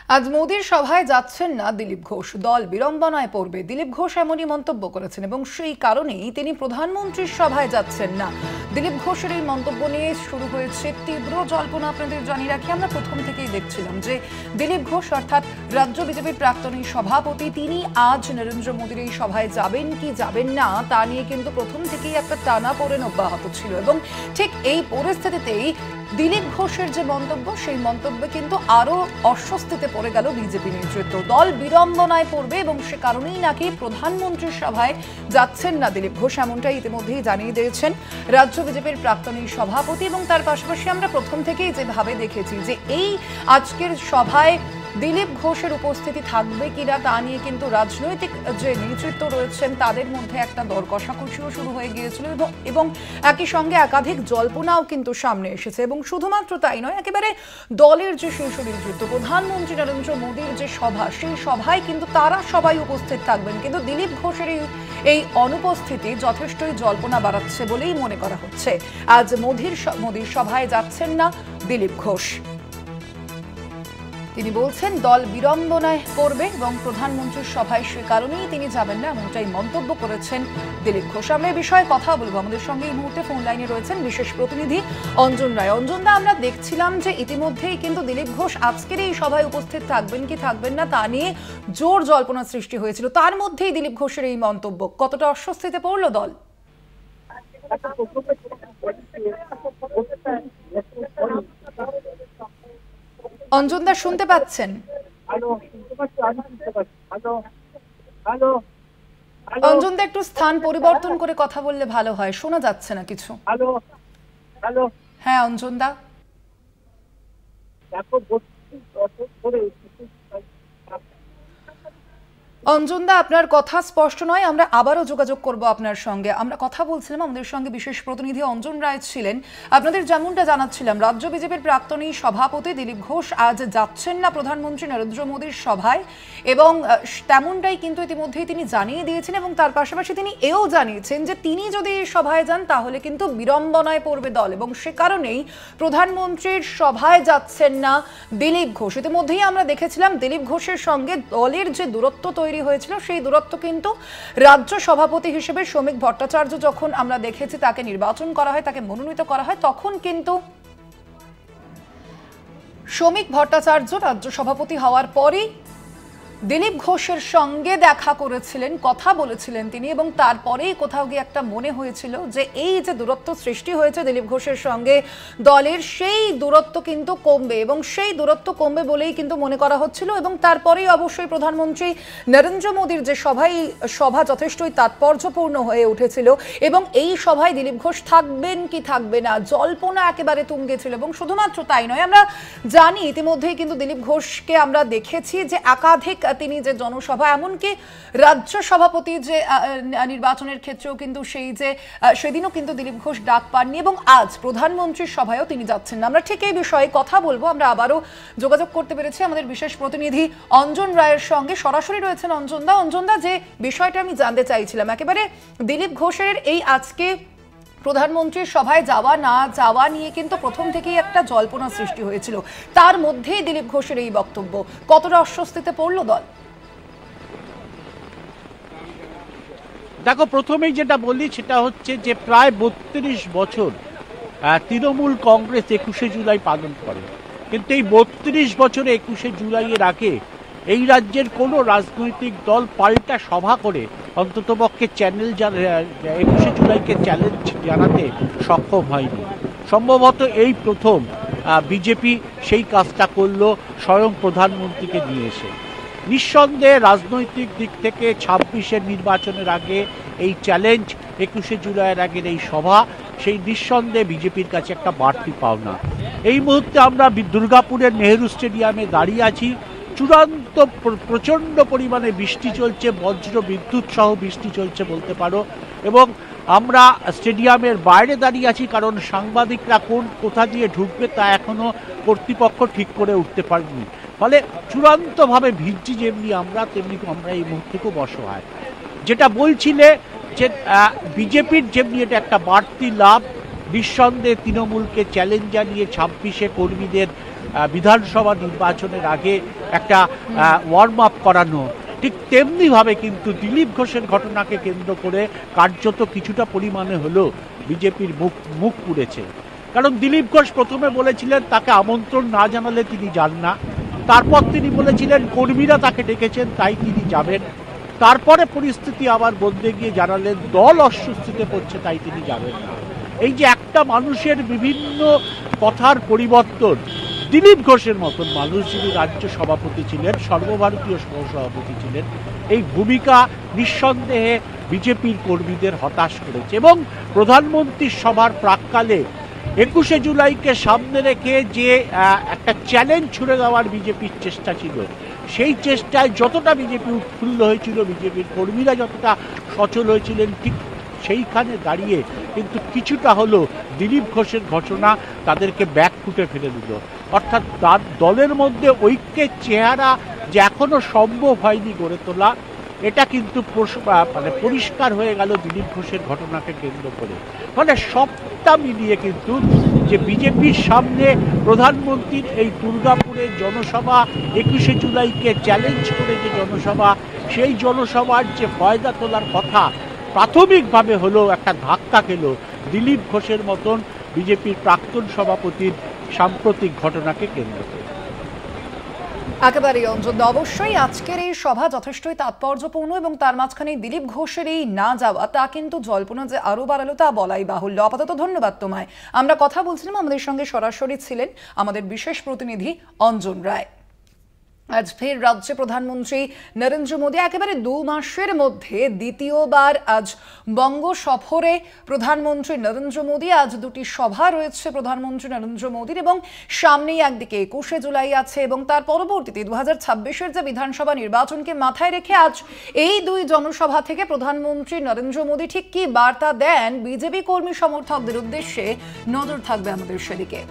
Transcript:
আজ মোদির সভায় যাচ্ছেন না দিলীপ ঘোষ, দল বিড়ম্বনায় পড়বে। দিলীপ ঘোষ এমনই মন্তব্য করেছেন এবং সেই কারণেই তিনি প্রধানমন্ত্রীর সভায় যাচ্ছেন না। দিলীপ ঘোষের এই মন্তব্য নিয়ে শুরু হয়েছে তীব্র জল্পনা। আপনাদের জানিয়ে রাখি, আমরা প্রথম থেকেই দেখছিলাম যে দিলীপ ঘোষ অর্থাৎ রাজ্য বিজেপির প্রাক্তন সভাপতি, তিনি আজ নরেন্দ্র মোদির এই সভায় যাবেন কি যাবেন না তা নিয়ে কিন্তু প্রথম থেকেই একটা টানাপোড়েন অব্যাহত ছিল এবং ঠিক এই পরিস্থিতিতেই দিলীপ ঘোষের যে মন্তব্য, সেই মন্তব্যে কিন্তু আরো অস্বস্তিতে পড়ে গেল বিজেপি নেতৃত্ব। দল বিড়ম্বনায় পড়বে এবং সে কারণেই নাকি প্রধানমন্ত্রীর সভায় যাচ্ছেন না দিলীপ ঘোষ, এমনটাই ইতিমধ্যেই জানিয়ে দিয়েছেন রাজ্য বিজেপির প্রাক্তন সভাপতি। এবং তার পাশাপাশি আমরা প্রথম থেকেই যেভাবে দেখেছি যে এই আজকের সভায় দিলীপ ঘোষের উপস্থিতি থাকবে কিনা তা নিয়ে কিন্তু রাজনৈতিক যে নেতৃত্ব রয়েছেন তাদের মধ্যে একটা দর কষাকষিও শুরু হয়ে গিয়েছিল এবং একই সঙ্গে একাধিক জল্পনাও কিন্তু সামনে এসেছে। এবং শুধুমাত্র তাই নয়, একেবারে দলের যে শীর্ষ নেতৃত্ব, প্রধানমন্ত্রী নরেন্দ্র মোদীর যে সভা, সেই সভায় কিন্তু তারা সবাই উপস্থিত থাকবেন, কিন্তু দিলীপ ঘোষের এই অনুপস্থিতি যথেষ্টই জল্পনা বাড়াচ্ছে বলেই মনে করা হচ্ছে। আজ মোদীর সভায় যাচ্ছেন না দিলীপ ঘোষ। তিনি বলছেন দল বিড়ম্বনায় পড়বে এবং প্রধানমন্ত্রীর সভায় সে কারণেই তিনি যাবেন না, এমনটাই মন্তব্য করেছেন দিলীপ ঘোষ। আমরা এই বিষয়ে কথা বলবো। আমাদের সঙ্গে এই মুহূর্তে ফোন লাইনে রয়েছেন বিশেষ প্রতিনিধি অঞ্জন রায়। অঞ্জনদা, আমরা দেখছিলাম যে ইতিমধ্যেই কিন্তু দিলীপ ঘোষ আজকের এই সভায় উপস্থিত থাকবেন কি থাকবেন না তা নিয়ে জোর জল্পনা সৃষ্টি হয়েছিল। তার মধ্যেই দিলীপ ঘোষের এই মন্তব্য, কতটা অস্বস্তিতে পড়ল দল? অঞ্জনদা শুনতে পাচ্ছেন? অঞ্জনদা, একটু স্থান পরিবর্তন করে কথা বললে ভালো হয়, শোনা যাচ্ছে না কিছু। হ্যাঁ অঞ্জনদা। অঞ্জনদা, আপনার কথা স্পষ্ট নয়, আমরা আবারও যোগাযোগ করব আপনার সঙ্গে। আমরা কথা বলছিলাম, আমাদের সঙ্গে বিশেষ প্রতিনিধি অঞ্জন রায় ছিলেন। আপনাদের যেমনটা জানাচ্ছিলাম, রাজ্য বিজেপির প্রাক্তনী সভাপতি দিলীপ ঘোষ আজ যাচ্ছেন না প্রধানমন্ত্রী নরেন্দ্র মোদীর সভায় এবং তেমনটাই কিন্তু ইতিমধ্যেই তিনি জানিয়ে দিয়েছেন এবং তার পাশাপাশি তিনি এও জানিয়েছেন যে তিনি যদি এই সভায় যান তাহলে কিন্তু বিড়ম্বনায় পড়বে দল এবং সে কারণেই প্রধানমন্ত্রীর সভায় যাচ্ছেন না দিলীপ ঘোষ। ইতিমধ্যেই আমরা দেখেছিলাম দিলীপ ঘোষের সঙ্গে দলের যে দূরত্ব তৈরি হয়েছিল, সেই দূরত্ব কিন্তু রাজ্য সভাপতি হিসেবে শ্রমিক ভট্টাচার্য যখন আমরা দেখেছি তাকে নির্বাচন করা হয়, তাকে মনোনীত করা হয়, তখন কিন্তু শ্রমিক ভট্টাচার্য রাজ্য সভাপতি হওয়ার পরই দিলীপ ঘোষের সঙ্গে দেখা করেছিলেন, কথা বলেছিলেন তিনি এবং তারপরেই কোথাও গিয়ে একটা মনে হয়েছিল যে এই যে দূরত্ব সৃষ্টি হয়েছে দিলীপ ঘোষের সঙ্গে দলের, সেই দূরত্ব কিন্তু কমবে এবং সেই দূরত্ব কমবে বলেই কিন্তু মনে করা হচ্ছিল। এবং তারপরেই অবশ্যই প্রধানমন্ত্রী নরেন্দ্র মোদীর যে সভা যথেষ্টই তাৎপর্যপূর্ণ হয়ে উঠেছিল এবং এই সভায় দিলীপ ঘোষ থাকবেন কি থাকবে না জল্পনা একেবারে তুঙ্গে ছিল। এবং শুধুমাত্র তাই নয়, আমরা জানি ইতিমধ্যেই কিন্তু দিলীপ ঘোষকে আমরা দেখেছি যে একাধিক তিনি যে জনসভা, এমনকি রাজ্য সভাপতি যে নির্বাচনের ক্ষেত্রেও কিন্তু সেদিনও কিন্তু দিলীপ ঘোষ ডাক পাননি এবং আজ প্রধানমন্ত্রীর সভায়ও তিনি যাচ্ছেন না। আমরা ঠিক এই বিষয়ে কথা বলবো। আমরা আবারও যোগাযোগ করতে পেরেছি আমাদের বিশেষ প্রতিনিধি অঞ্জন রায়ের সঙ্গে, সরাসরি রয়েছেন অঞ্জনদা। অঞ্জনদা, যে বিষয়টা আমি জানতে চাইছিলাম, একেবারে দিলীপ ঘোষের এই আজকে প্রধানমন্ত্রীর সভায় যাওয়া না যাওয়া নিয়ে কিন্তু প্রথম থেকেই একটা জল্পনা সৃষ্টি হয়েছিল, তার মধ্যেই দিলীপ ঘোষের এই বক্তব্য, কতটা অস্বস্তিতে পড়ল দল? দেখো, প্রথমেই যেটা বলি সেটা হচ্ছে যে প্রায় 32 বছর তৃণমূল কংগ্রেস 21শে জুলাই পালন করে, কিন্তু এই 32 বছরে 21শে জুলাইয়ের আগে এই রাজ্যের কোনো রাজনৈতিক দল পাল্টা সভা করে অন্ততপক্ষে 21শে জুলাইকে চ্যালেঞ্জ জানাতে সক্ষম হয়নি। সম্ভবত এই প্রথম বিজেপি সেই কাজটা করলো স্বয়ং প্রধানমন্ত্রীকে নিয়ে এসে। নিঃসন্দেহে রাজনৈতিক দিক থেকে 26-এর নির্বাচনের আগে এই চ্যালেঞ্জ, 21শে জুলাইয়ের আগের এই সভা, সেই নিঃসন্দেহে বিজেপির কাছে একটা বাড়তি পাওনা। এই মুহূর্তে আমরা দুর্গাপুরের নেহেরু স্টেডিয়ামে দাঁড়িয়ে আছি। চূড়ান্ত প্রচণ্ড পরিমাণে বৃষ্টি চলছে, বজ্র বিদ্যুৎ সহ বৃষ্টি চলছে বলতে পারো, এবং আমরা স্টেডিয়ামের বাইরে দাঁড়িয়ে আছি কারণ সাংবাদিকরা কোথা দিয়ে ঢুকবে তা এখনো কর্তৃপক্ষ ঠিক করে উঠতে পারেনি। ফলে চূড়ান্তভাবে ভিজছি যেমনি আমরা, তেমনি আমরা এই মুহূর্তে খুব অসহায়। যেটা বলছিলে যে বিজেপির যেমনি এটা একটা বাড়তি লাভ, নিঃসন্দেহে তৃণমূলকে চ্যালেঞ্জ জানিয়ে 26শে কর্মীদের বিধানসভা নির্বাচনের আগে একটা ওয়ার্ম আপ করানো, ঠিক তেমনিভাবে কিন্তু দিলীপ ঘোষের ঘটনাকে কেন্দ্র করে কার্যত কিছুটা পরিমাণে হলেও বিজেপির মুখ পুড়েছে। কারণ দিলীপ ঘোষ প্রথমে বলেছিলেন তাকে আমন্ত্রণ না জানালে তিনি যান না, তারপর তিনি বলেছিলেন কর্মীরা তাকে ডেকেছেন তাই তিনি যাবেন, তারপরে পরিস্থিতি আবার বদলে গিয়ে জানালেন দল অস্বস্তিতে পড়ছে তাই তিনি যাবেন না। এই যে একটা মানুষের বিভিন্ন কথার পরিবর্তন, দিলীপ ঘোষের মতন মানুষ যিনি রাজ্য সভাপতি ছিলেন, সর্বভারতীয় সহসভাপতি ছিলেন, এই ভূমিকা নিঃসন্দেহে বিজেপির কর্মীদের হতাশ করেছে। এবং প্রধানমন্ত্রীর সভার প্রাক্কালে 21শে জুলাইকে সামনে রেখে যে একটা চ্যালেঞ্জ ছুড়ে দেওয়ার বিজেপির চেষ্টা ছিল, সেই চেষ্টায় যতটা বিজেপি উৎফুল্ল হয়েছিল, বিজেপির কর্মীরা যতটা সচল হয়েছিলেন, ঠিক সেইখানে দাঁড়িয়ে কিন্তু কিছুটা হলো দিলীপ ঘোষের ঘটনা তাদেরকে ব্যাকফুটে ফেলে দিল। অর্থাৎ তার দলের মধ্যে ঐক্যের চেহারা যে এখনো সম্ভব হয়নি গড়ে তোলা, এটা কিন্তু পরিষ্কার হয়ে গেল দিলীপ ঘোষের ঘটনাকে কেন্দ্র করে। ফলে সবটা মিলিয়ে কিন্তু যে বিজেপির সামনে প্রধানমন্ত্রীর এই দুর্গাপুরের জনসভা, 21শে জুলাইকে চ্যালেঞ্জ করে যে জনসভা, সেই জনসভার যে ফয়দা তোলার কথা প্রাথমিকভাবে হলো একটা ধাক্কা খেল দিলীপ ঘোষের মতন বিজেপির প্রাক্তন সভাপতির সাম্প্রতিক ঘটনাকে কেন্দ্র করে। একেবারেই অঞ্জন, অবশ্যই আজকের এই সভা যথেষ্টই তাৎপর্যপূর্ণ এবং তার মাঝখানে দিলীপ ঘোষের এই না যাওয়া তা কিন্তু জল্পনা যে আরো বাড়ালো তা বলাই বাহুল্য। আপাতত ধন্যবাদ তোমায়। আমরা কথা বলছিলাম, আমাদের সঙ্গে সরাসরি ছিলেন আমাদের বিশেষ প্রতিনিধি অঞ্জন রায়। আজ ফের রাজ্যে প্রধানমন্ত্রী নরেন্দ্র মোদী একেবারে 2 মাসের মধ্যে দ্বিতীয়বার আজ বঙ্গ সফরে প্রধানমন্ত্রী নরেন্দ্র মোদী। আজ 2টি সভা রয়েছে প্রধানমন্ত্রী নরেন্দ্র মোদীর, এবং সামনেই একদিকে 21শে জুলাই আছে এবং তার পরবর্তীতে 2026-এর যে বিধানসভা নির্বাচনকে মাথায় রেখে আজ এই 2 জনসভা থেকে প্রধানমন্ত্রী নরেন্দ্র মোদী ঠিক কি বার্তা দেন বিজেপি কর্মী সমর্থকদের উদ্দেশ্যে, নজর থাকবে আমাদের সেদিকে।